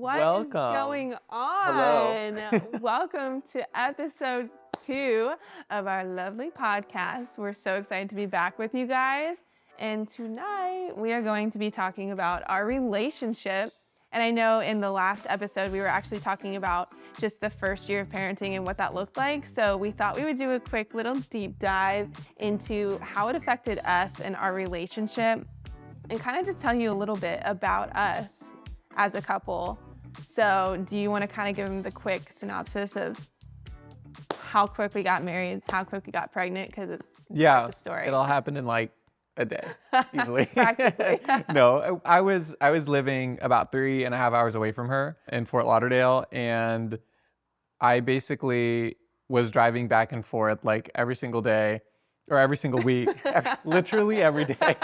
What Welcome. is going Hello. on? Welcome to episode 2 of our lovely podcast. We're so excited to be back with you guys. And tonight we are going to be talking about our relationship. And I know in the last episode, we were actually talking about just the first year of parenting and what that looked like. So we thought we would do a quick little deep dive into how it affected us and our relationship and kind of just tell you a little bit about us as a couple. So do you want to kind of give them the quick synopsis of how quick we got married, how quick we got pregnant? Because it's quite the story. It all happened in like a day, easily. Practically. No, I was living about 3.5 hours away from her in Fort Lauderdale, and I basically was driving back and forth like every single day or every single week, literally every day.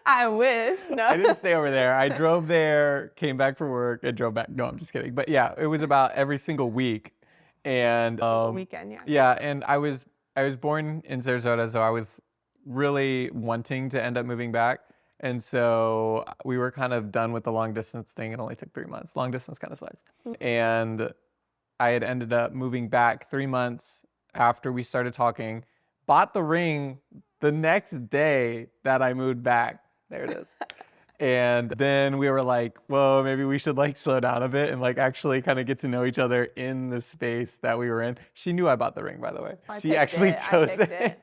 I wish. No. I didn't stay over there. I drove there, came back for work, and drove back. No, I'm just kidding. But yeah, it was about every single week. And Weekend, yeah. Yeah, and I was born in Sarasota, so I was really wanting to end up moving back. And so we were kind of done with the long distance thing. It only took 3 months. Long distance kind of sucks. And I had ended up moving back 3 months after we started talking, bought the ring the next day that I moved back. There it is. And then we were like, whoa, maybe we should like slow down a bit and like actually kind of get to know each other in the space that we were in. She knew I bought the ring, by the way. She actually chose it.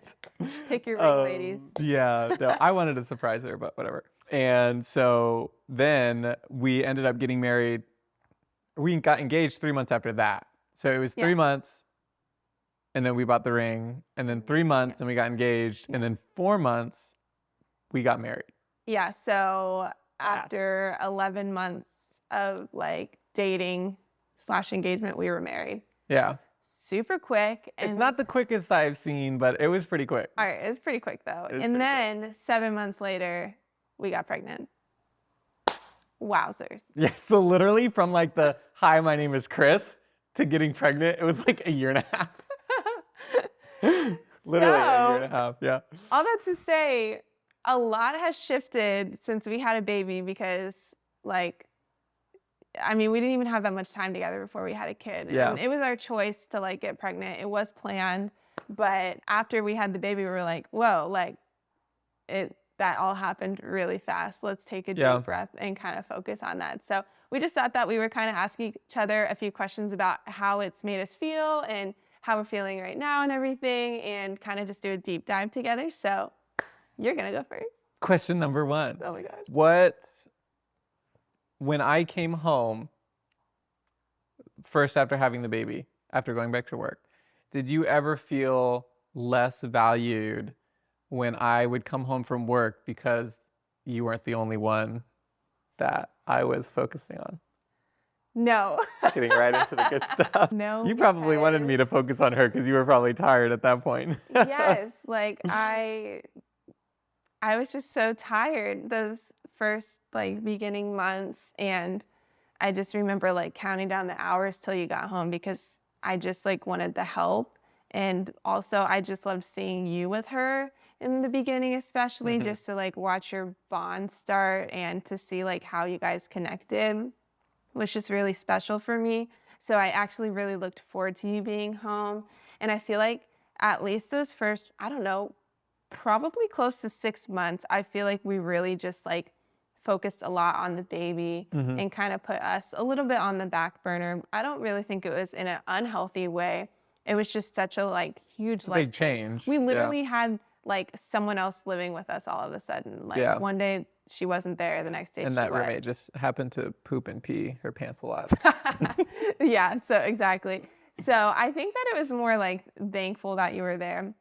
Pick your ring, ladies. Yeah, no, I wanted to surprise her, but whatever. And so then we ended up getting married. We got engaged 3 months after that. So it was 3 months, and then we bought the ring, and then 3 months, and we got engaged, and then 4 months, we got married. Yeah, so after 11 months of like dating / engagement, we were married. Yeah. Super quick. And it's not the quickest I've seen, but it was pretty quick. All right, it was pretty quick though. And then 7 months later, we got pregnant. Wowzers. Yeah, so literally from like the, hi, my name is Chris, to getting pregnant, it was like a year and a half. Literally a year and a half, yeah. All that to say, a lot has shifted since we had a baby because like, I mean, we didn't even have that much time together before we had a kid. Yeah. And it was our choice to like get pregnant. It was planned, but after we had the baby, we were like, whoa, like that all happened really fast. Let's take a deep breath and kind of focus on that. So we just thought that we were kind of asking each other a few questions about how it's made us feel and how we're feeling right now and everything, and kind of just do a deep dive together. So you're going to go first. Question number 1. Oh my gosh. When I came home, first after having the baby, after going back to work, did you ever feel less valued when I would come home from work because you weren't the only one that I was focusing on? No. Getting right into the good stuff. No. You probably wanted me to focus on her because you were probably tired at that point. Yes. Like I was just so tired those first like beginning months, and I just remember like counting down the hours till you got home because I just like wanted the help. And also I just loved seeing you with her in the beginning, especially just to like watch your bond start and to see like how you guys connected was just really special for me. So I actually really looked forward to you being home. And I feel like at least those first, I don't know, probably close to 6 months, I feel like we really just like focused a lot on the baby and kind of put us a little bit on the back burner. I don't really think it was in an unhealthy way. It was just such a like huge life big change. We literally had like someone else living with us all of a sudden. Like one day she wasn't there, the next day and she that was. roommate just happened to poop and pee her pants a lot. Yeah, so exactly. So I think that it was more like thankful that you were there.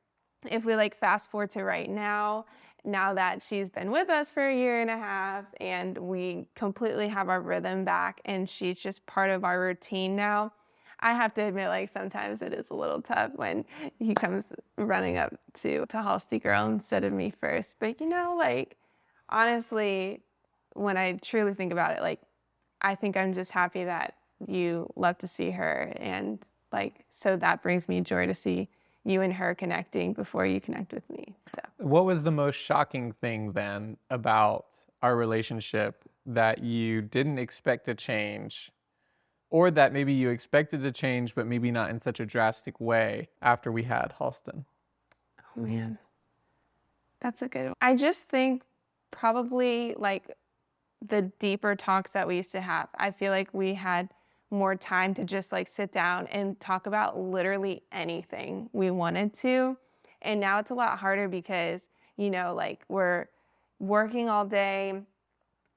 If we like fast forward to right now that she's been with us for a year and a half and we completely have our rhythm back and she's just part of our routine now, I have to admit, like sometimes it is a little tough when he comes running up to Halsey girl instead of me first. But you know, like honestly, when I truly think about it, like I think I'm just happy that you love to see her, and like so that brings me joy to see you and her connecting before you connect with me. So What was the most shocking thing then about our relationship that you didn't expect to change or that maybe you expected to change, but maybe not in such a drastic way after we had Halston? Oh man, that's a good one. I just think probably like the deeper talks that we used to have. I feel like we had more time to just like sit down and talk about literally anything we wanted to. And now it's a lot harder because, like we're working all day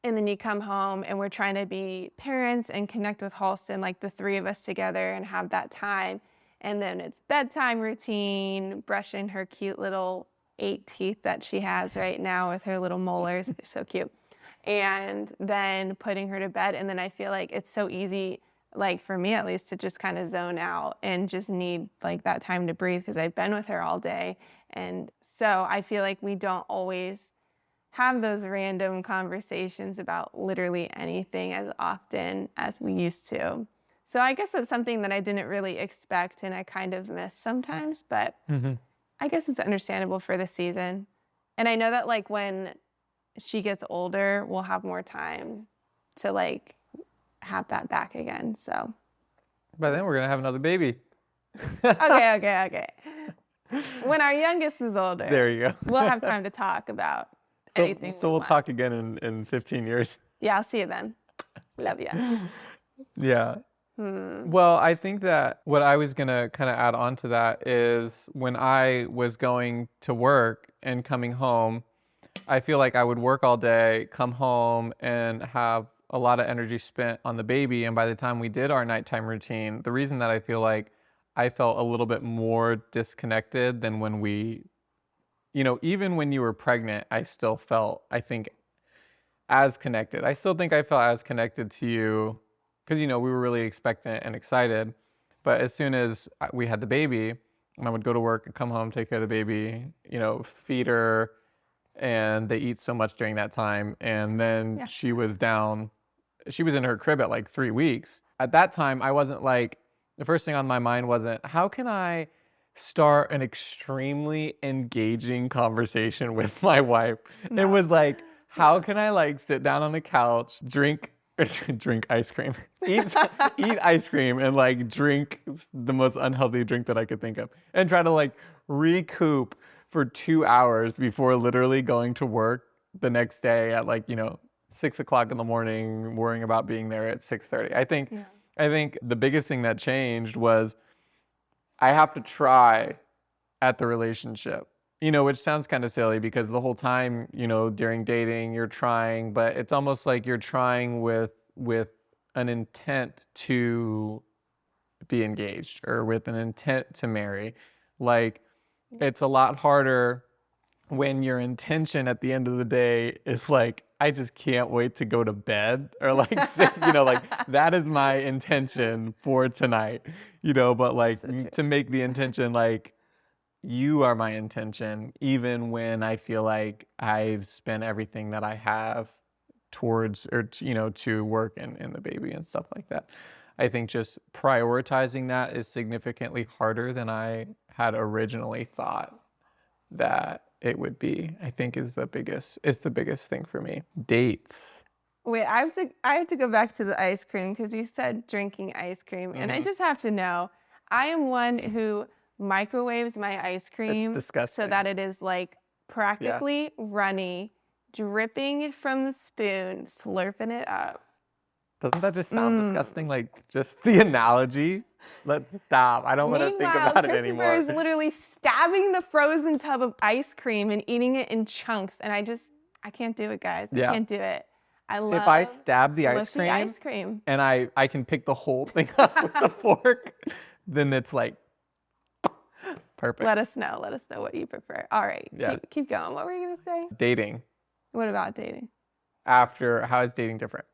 and then you come home and we're trying to be parents and connect with Halston, like the three of us together and have that time. And then it's bedtime routine, brushing her cute little 8 teeth that she has right now with her little molars. They're so cute. And then putting her to bed. And then I feel like it's so easy, like for me at least, to just kind of zone out and just need like that time to breathe because I've been with her all day. And so I feel like we don't always have those random conversations about literally anything as often as we used to. So I guess that's something that I didn't really expect and I kind of miss sometimes, but I guess it's understandable for the season. And I know that like when she gets older, we'll have more time to like have that back again. So By then we're gonna have another baby. okay. When our youngest is older, There you go. we'll have time to talk about anything. So we'll talk again in 15 years. Yeah, I'll see you then. Love you. Yeah. Well, I think that what I was going to kind of add on to that is when I was going to work and coming home, I feel like I would work all day, come home, and have a lot of energy spent on the baby. And by the time we did our nighttime routine, the reason that I feel like I felt a little bit more disconnected than when we, even when you were pregnant, I still felt, I think, as connected. I still think I felt as connected to you because, we were really expectant and excited. But as soon as we had the baby, and I would go to work and come home, take care of the baby, feed her, and they eat so much during that time. And then she was in her crib at like 3 weeks. At that time, I wasn't like, the first thing on my mind wasn't, how can I start an extremely engaging conversation with my wife? No. It was like, how can I like sit down on the couch, drink ice cream, eat ice cream, and like drink the most unhealthy drink that I could think of, and try to like recoup for 2 hours before literally going to work the next day at like 6 o'clock in the morning, worrying about being there at 6:30. I think the biggest thing that changed was I have to try at the relationship. Which sounds kind of silly because the whole time, during dating, you're trying, but it's almost like you're trying with an intent to be engaged or with an intent to marry. Like, it's a lot harder when your intention at the end of the day is like, I just can't wait to go to bed, or like, like that is my intention for tonight, but like to make the intention like, you are my intention, even when I feel like I've spent everything that I have towards, or to work and the baby and stuff like that. I think just prioritizing that is significantly harder than I had originally thought that it would be. I think is the biggest thing for me. Dates. Wait, I have to go back to the ice cream because you said drinking ice cream, and I just have to know, I am one who microwaves my ice cream so that it is like practically runny, dripping from the spoon, slurping it up. Doesn't that just sound disgusting? Like just the analogy? Let's stop. I don't want to think about it anymore. Christopher is literally stabbing the frozen tub of ice cream and eating it in chunks, and I can't do it, guys. I can't do it. If I stab the ice cream and I can pick the whole thing up with a fork, then it's like perfect. Let us know what you prefer. All right, keep going. What were you gonna say? Dating. What about dating? How is dating different?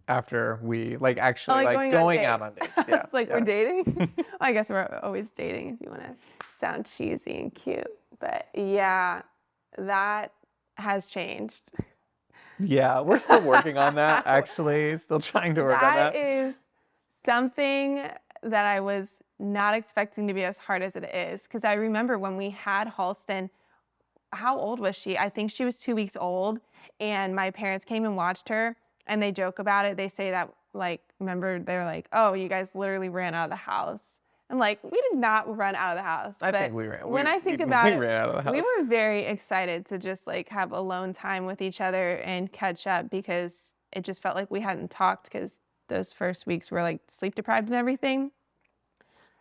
After we actually going out on dates. Yeah. It's like we're dating. Well, I guess we're always dating if you want to sound cheesy and cute. But yeah, that has changed. Yeah, we're still working on that, actually. Still trying to work on that. That is something that I was not expecting to be as hard as it is. Because I remember when we had Halston, how old was she? I think she was 2 weeks old. And my parents came and watched her. And they joke about it. They say that like, remember they were like, oh, you guys literally ran out of the house. And like, we did not run out of the house. I but think we ran. When I think we about it, ran out of the we house. were very excited to just like have alone time with each other and catch up because it just felt like we hadn't talked because those first weeks were like sleep deprived and everything.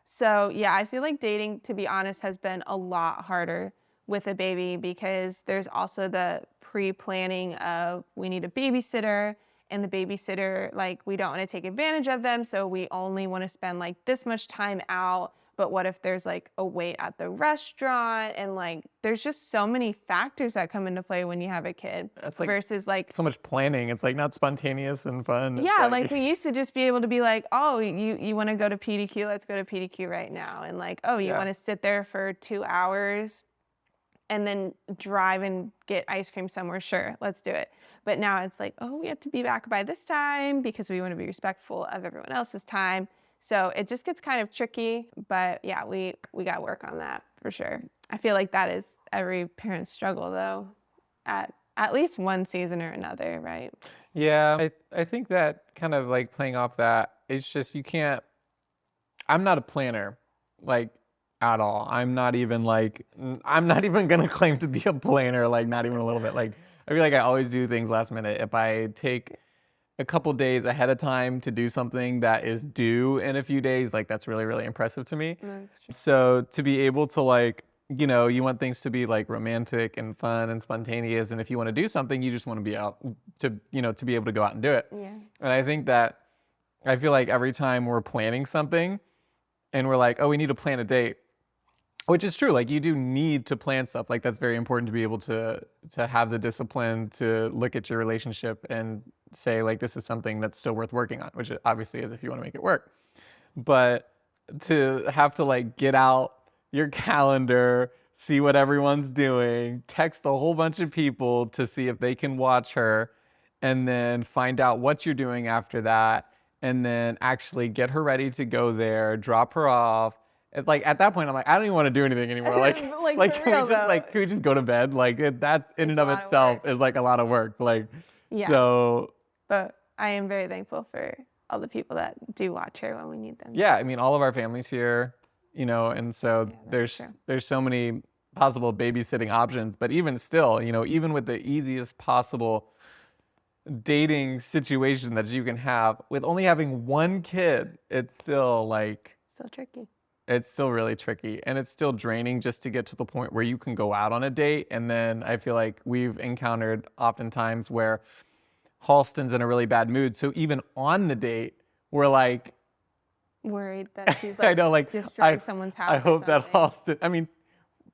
So yeah, I feel like dating, to be honest, has been a lot harder with a baby because there's also the pre-planning of we need a babysitter, and the babysitter, like, we don't want to take advantage of them, so we only want to spend like this much time out. But what if there's like a wait at the restaurant, and like there's just so many factors that come into play when you have a kid That's like versus like so much planning. It's like not spontaneous and fun. It's yeah, like we used to just be able to be like, oh, you want to go to PDQ? Let's go to PDQ right now. And like, oh, you Yeah. want to sit there for 2 hours and then drive and get ice cream somewhere? Sure, let's do it. But now it's like, oh, we have to be back by this time because we want to be respectful of everyone else's time. So it just gets kind of tricky. But yeah, we got to work on that for sure. I feel like that is every parent's struggle though, at least one season or another, right? Yeah, I think that kind of like playing off that, it's just you can't, I'm not a planner, like at all. I'm not even gonna claim to be a planner, like not even a little bit. Like I feel like I always do things last minute. If I take a couple days ahead of time to do something that is due in a few days, like that's really, really impressive to me. That's true. So to be able to like, you want things to be like romantic and fun and spontaneous. And if you want to do something, you just want to be out to be able to go out and do it. Yeah. And I feel like every time we're planning something and we're like, oh, we need to plan a date, which is true. Like you do need to plan stuff. Like that's very important to be able to have the discipline to look at your relationship and say like, this is something that's still worth working on, which it obviously is if you want to make it work. But to have to like get out your calendar, see what everyone's doing, text a whole bunch of people to see if they can watch her, and then find out what you're doing after that, and then actually get her ready to go there, drop her off. It's like at that point, I'm like, I don't even want to do anything anymore. Like, Like, for real, can we just go to bed? Like that in and a of lot of itself work. is like a lot of work. Like, Yeah. so But I am very thankful for all the people that do watch her when we need them. yeah, I mean, all of our family's here, and so that's true. there's so many possible babysitting options. But even still, even with the easiest possible dating situation that you can have, with only having one kid, it's still like, Still tricky. it's still really tricky, and it's still draining just to get to the point where you can go out on a date. And then I feel like we've encountered oftentimes where Halston's in a really bad mood. So even on the date, we're like, Worried that she's like, I know, like destroying someone's house. I or hope that something. Halston, I mean,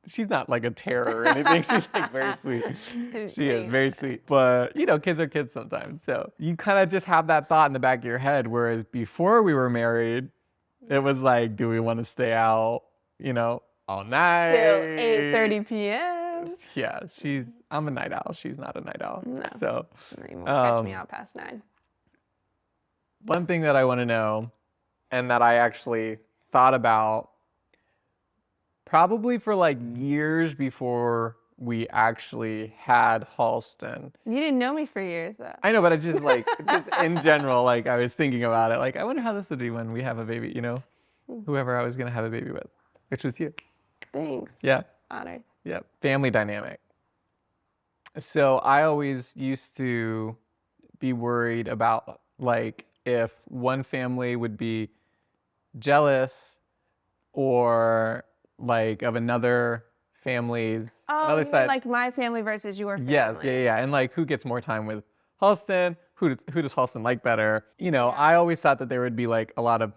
she's not like a terror or anything. She's like very sweet. She is very sweet. But, kids are kids sometimes. So you kind of just have that thought in the back of your head. Whereas before we were married, it was like, do we want to stay out, all night? Till 8:30 p.m. Yeah, I'm a night owl. She's not a night owl. No. So You won't catch me out past 9. one thing that I want to know, and that I actually thought about probably for like years before we actually had Halston. You didn't know me for years though. I know, but I just like, just in general, like I was thinking about it. Like, I wonder how this would be when we have a baby, whoever I was going to have a baby with, which was you. Thanks. Yeah. Honored. Yeah. Family dynamic. So I always used to be worried about like if one family would be jealous or like of another family's Oh, you mean like my family versus your family. Yes, yeah. And like who gets more time with Halston? Who does Halston like better? I always thought that there would be like a lot of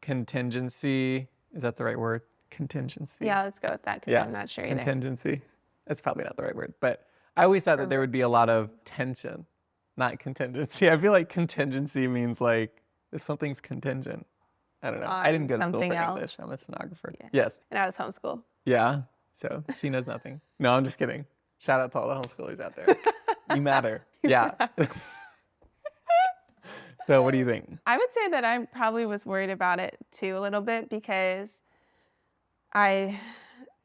contingency. Is that the right word? Contingency. Yeah, let's go with that because I'm not sure either. Contingency. That's probably not the right word. But I always thought that there would be a lot of tension, not contingency. I feel like contingency means like if something's contingent. I don't know. I didn't go to school for English. I'm a stenographer. Yeah. Yes. And I was homeschooled. Yeah. So she knows nothing. No, I'm just kidding. Shout out to all the homeschoolers out there. You matter. Yeah. So what do you think? I would say that I probably was worried about it too a little bit because I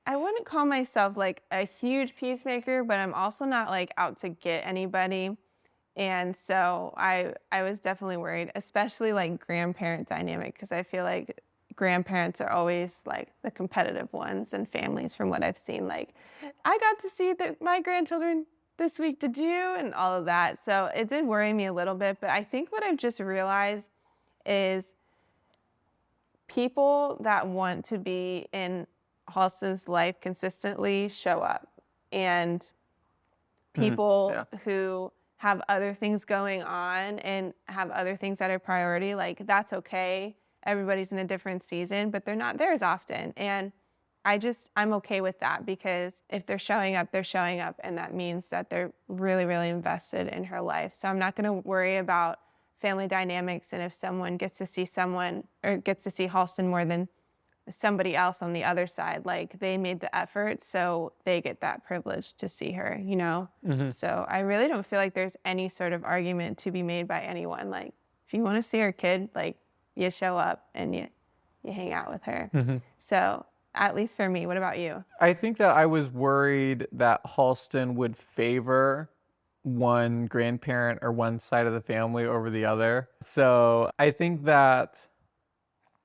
wouldn't call myself like a huge peacemaker, but I'm also not like out to get anybody. And so I was definitely worried, especially like grandparent dynamic, because I feel like grandparents are always like the competitive ones in families from what I've seen. Like, I got to see that my grandchildren this week, did you? And all of that. So it did worry me a little bit. But I think what I've just realized is people that want to be in Halson's life consistently show up. And people Yeah. who have other things going on and have other things that are priority, like that's okay. Everybody's in a different season, but they're not there as often. And I'm okay with that, because if they're showing up, and that means that they're really, really invested in her life. So I'm not going to worry about family dynamics, and if someone gets to see someone or gets to see Halston more than somebody else on the other side, like they made the effort, so they get that privilege to see her, you know? So I really don't feel like there's any sort of argument to be made by anyone. Like, if you want to see her kid, like, you show up and you hang out with her. So at least for me, what about you? I think that I was worried that Halston would favor one grandparent or one side of the family over the other. So I think that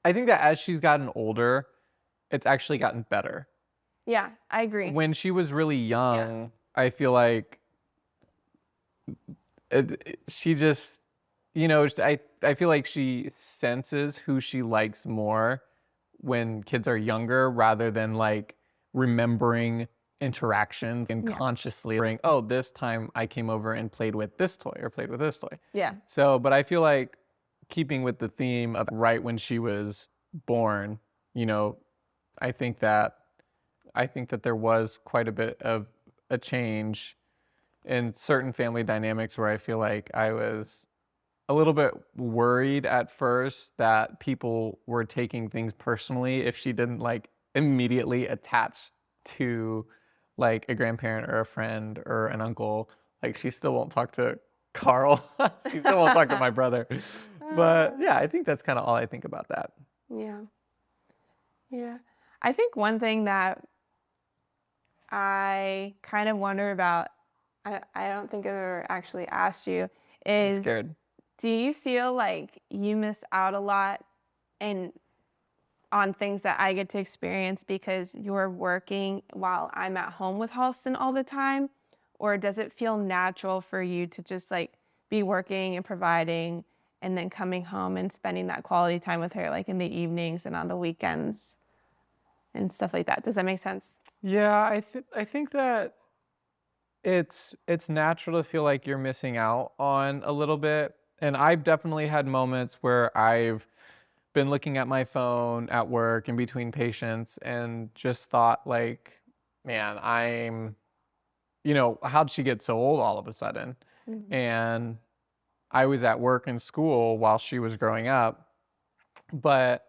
as she's gotten older, it's actually gotten better. Yeah, I agree. When she was really young, I feel like she just, I feel like she senses who she likes more when kids are younger, rather than like remembering interactions and consciously saying, oh, this time I came over and played with this toy or played with this toy. Yeah. So, but I feel like, keeping with the theme of right when she was born, I think that there was quite a bit of a change in certain family dynamics where I feel like I was a little bit worried at first that people were taking things personally if she didn't like immediately attach to like a grandparent or a friend or an uncle. Like, she still won't talk to Carl. She still won't talk to my brother. But yeah, I think that's kind of all I think about that. Yeah. Yeah. I think one thing that I kind of wonder about, I don't think I've ever actually asked you, I'm is scared. do you feel like you miss out a lot and on things that I get to experience because you're working while I'm at home with Halston all the time? Or does it feel natural for you to just like be working and providing and then coming home and spending that quality time with her, like in the evenings and on the weekends and stuff like that? Does that make sense? Yeah, I think that it's natural to feel like you're missing out on a little bit. And I've definitely had moments where I've been looking at my phone at work in between patients and just thought like, man, how'd she get so old all of a sudden? And I was at work and school while she was growing up, but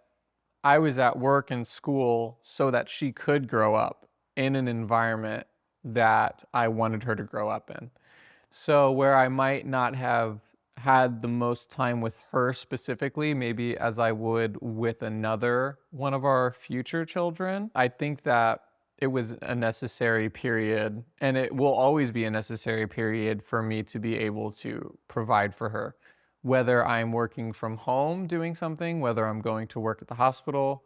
I was at work and school so that she could grow up in an environment that I wanted her to grow up in. So where I might not have had the most time with her specifically, maybe as I would with another one of our future children, I think that it was a necessary period, and it will always be a necessary period for me to be able to provide for her. Whether I'm working from home doing something, whether I'm going to work at the hospital,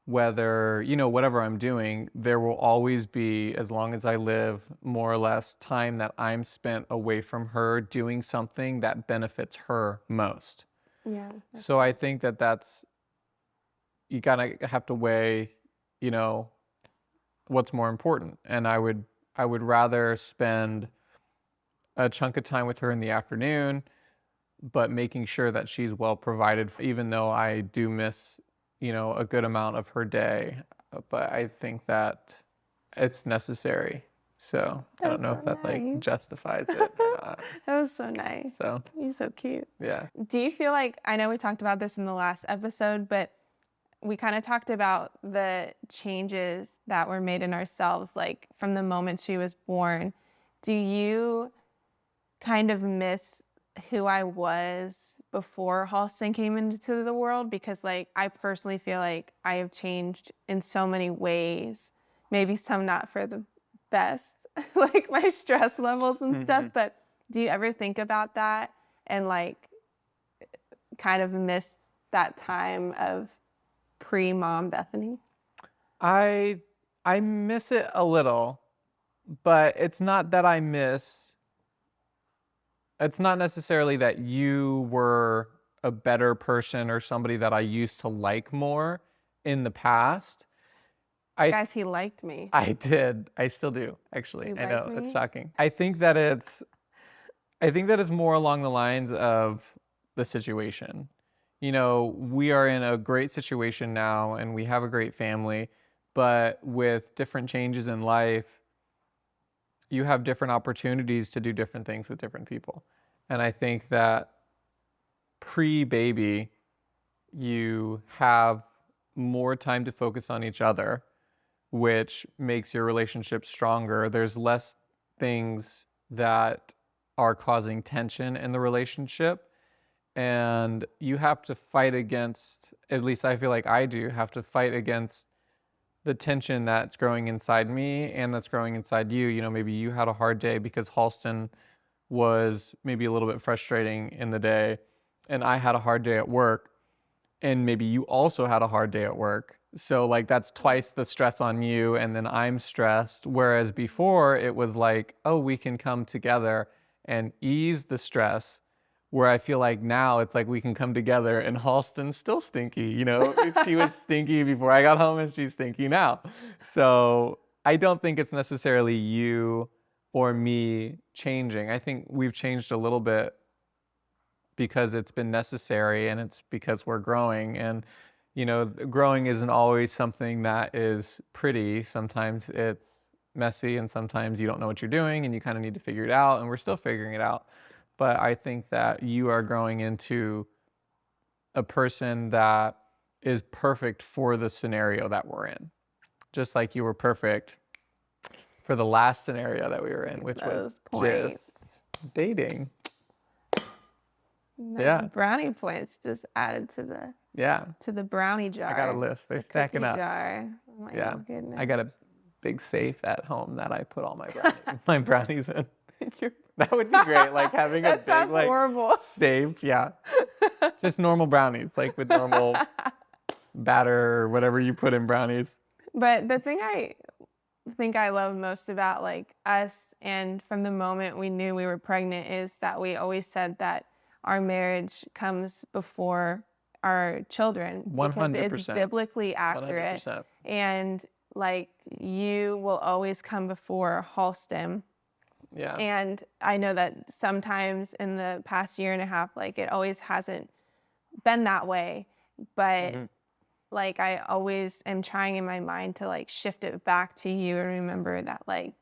whether, whatever I'm doing, there will always be, as long as I live, more or less time that I'm spent away from her doing something that benefits her most. Yeah. So I think you gotta have to weigh, what's more important. And I would rather spend a chunk of time with her in the afternoon, but making sure that she's well provided for, even though I do miss, a good amount of her day. But I think that it's necessary. So I don't know if that like justifies it or not. That was so nice. So You're so cute. yeah. Do you feel like, I know we talked about this in the last episode, but we kind of talked about the changes that were made in ourselves, like from the moment she was born. Do you kind of miss who I was before Halston came into the world? Because like, I personally feel like I have changed in so many ways, maybe some not for the best, like my stress levels and stuff, but Do you ever think about that and like kind of miss that time of pre-mom Bethany? I miss it a little, but it's not that I miss. It's not necessarily that you were a better person or somebody that I used to like more in the past. I Guys, he liked me. I did. I still do, actually. You I like know, it's me? shocking. I think that it's more along the lines of the situation. You know, we are in a great situation now and we have a great family, but with different changes in life, you have different opportunities to do different things with different people. And I think that pre-baby, you have more time to focus on each other, which makes your relationship stronger. There's less things that are causing tension in the relationship. And you have to fight against, at least I feel like I do, have to fight against the tension that's growing inside me and that's growing inside you. You know, maybe you had a hard day because Halston was maybe a little bit frustrating in the day, and I had a hard day at work, and maybe you also had a hard day at work. So like that's twice the stress on you, and then I'm stressed. Whereas before it was like, oh, we can come together and ease the stress. Where I feel like now it's like we can come together and Halston's still stinky, you know? She was stinky before I got home and she's stinky now. So I don't think it's necessarily you or me changing. I think we've changed a little bit because it's been necessary and it's because we're growing. And, you know, growing isn't always something that is pretty. Sometimes it's messy and sometimes you don't know what you're doing and you kind of need to figure it out, and we're still figuring it out. But I think that you are growing into a person that is perfect for the scenario that we're in. Just like you were perfect for the last scenario that we were in, which was points. just dating. Those Yeah. brownie points just added to the brownie jar. I got a list. They're the stacking cookie up. jar. Oh my goodness. I got a big safe at home that I put all my brownies in. That would be great, like having a That big sounds horrible. safe. Yeah, just normal brownies, like with normal batter or whatever you put in brownies. But the thing I think I love most about like us, and from the moment we knew we were pregnant, is that we always said that our marriage comes before our children because it's 100%. biblically accurate. 100%. And like you will always come before Halston. Yeah. And I know that sometimes in the past year and a half, like it always hasn't been that way. But like I always am trying in my mind to like shift it back to you and remember that like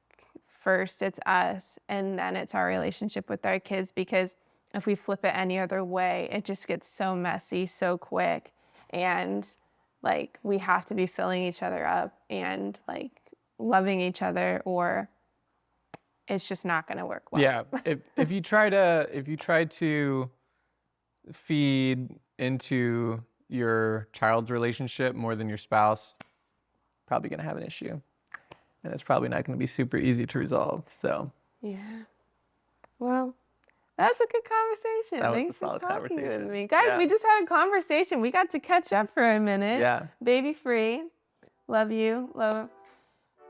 first it's us and then it's our relationship with our kids, because if we flip it any other way, it just gets so messy so quick. And like we have to be filling each other up and like loving each other, or it's just not going to work well. Yeah. If you try to feed into your child's relationship more than your spouse, probably going to have an issue, and it's probably not going to be super easy to resolve. So yeah. Well, that's a good conversation. That was Thanks a for solid talking with conversation. me. Guys, Yeah. we just had a conversation. We got to catch up for a minute. Yeah. Baby free. Love you. Love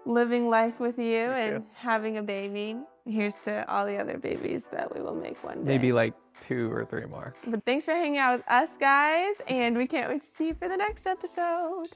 living life with you and too. having a baby. Here's to all the other babies that we will make one day. Maybe like 2 or 3 more. But thanks for hanging out with us, guys, and we can't wait to see you for the next episode.